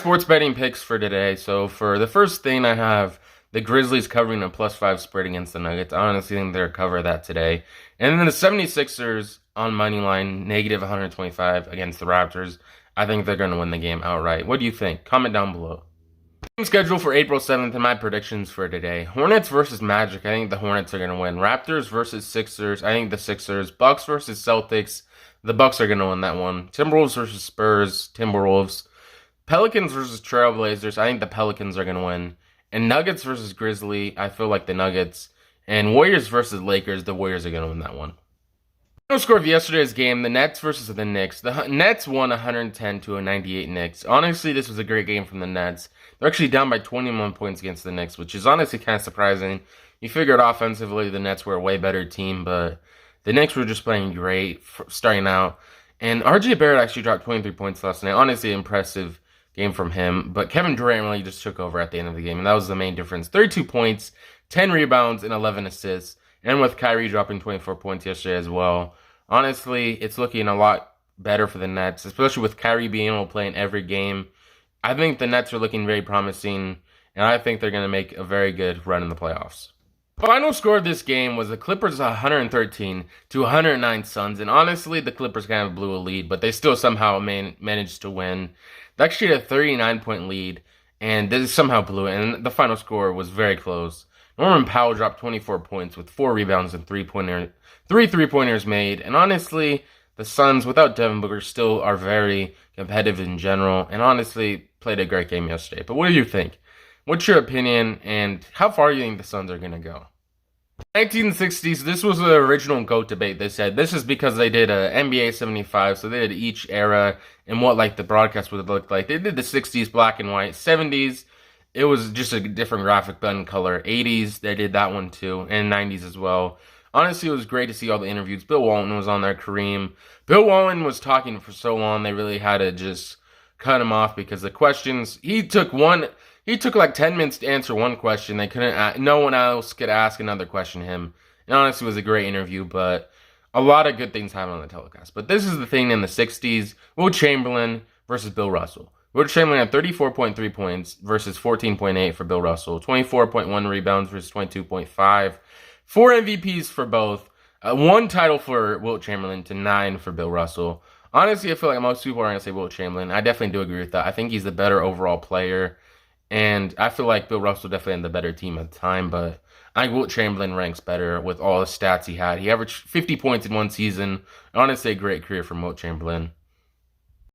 Sports betting picks for today. So for the first thing, I have the Grizzlies covering a +5 spread against the Nuggets. I honestly think they'll cover that today. And then the 76ers on money line, -125 against the Raptors. I think they're going to win the game outright. What do you think? Comment down below. Game schedule for April 7th and my predictions for today. Hornets versus Magic. I think the Hornets are going to win. Raptors versus Sixers. I think the Sixers. Bucks versus Celtics. The Bucks are going to win that one. Timberwolves versus Spurs. Timberwolves. Pelicans versus Trailblazers. I think the Pelicans are going to win. And Nuggets versus Grizzly. I feel like the Nuggets. And Warriors versus Lakers. The Warriors are going to win that one. Final score of yesterday's game, the Nets versus the Knicks. The Nets won 110 to a 98 Knicks. Honestly, this was a great game from the Nets. They're actually down by 21 points against the Knicks, which is honestly kind of surprising. You figured offensively the Nets were a way better team, but the Knicks were just playing great starting out. And RJ Barrett actually dropped 23 points last night. Honestly, impressive game from him. But Kevin Durant really just took over at the end of the game, and that was the main difference. 32 points, 10 rebounds, and 11 assists. And with Kyrie dropping 24 points yesterday as well. Honestly, it's looking a lot better for the Nets, especially with Kyrie being able to play in every game. I think the Nets are looking very promising, and I think they're going to make a very good run in the playoffs. Final score of this game was the Clippers 113 to 109 Suns, and honestly, the Clippers kind of blew a lead, but they still somehow managed to win. They actually had a 39-point lead, and they somehow blew it, and the final score was very close. Norman Powell dropped 24 points with 4 rebounds and 3 3-pointers made. And honestly, the Suns, without Devin Booker, still are very competitive in general. And honestly, played a great game yesterday. But what do you think? What's your opinion? And how far do you think the Suns are going to go? 1960s, this was the original GOAT debate. They said this is because they did a NBA 75, so they did each era and what like the broadcast would look like. They did the 60s black and white, 70s. It was just a different graphic but in color. 80s, they did that one too, and 90s as well. Honestly, it was great to see all the interviews. Bill Walton was on there, Kareem. Bill Walton was talking for so long, they really had to just cut him off because the questions, he took like 10 minutes to answer one question. No one else could ask another question to him. And honestly, it was a great interview, but a lot of good things happened on the telecast. But this is the thing in the 60s, Will Chamberlain versus Bill Russell. Will Chamberlain had 34.3 points versus 14.8 for Bill Russell. 24.1 rebounds versus 22.5. 4 MVPs for both. 1 title for Wilt Chamberlain to 9 for Bill Russell. Honestly, I feel like most people are going to say Wilt Chamberlain. I definitely do agree with that. I think he's the better overall player. And I feel like Bill Russell definitely had the better team at the time. But I think Wilt Chamberlain ranks better with all the stats he had. He averaged 50 points in one season. Honestly, a great career from Wilt Chamberlain.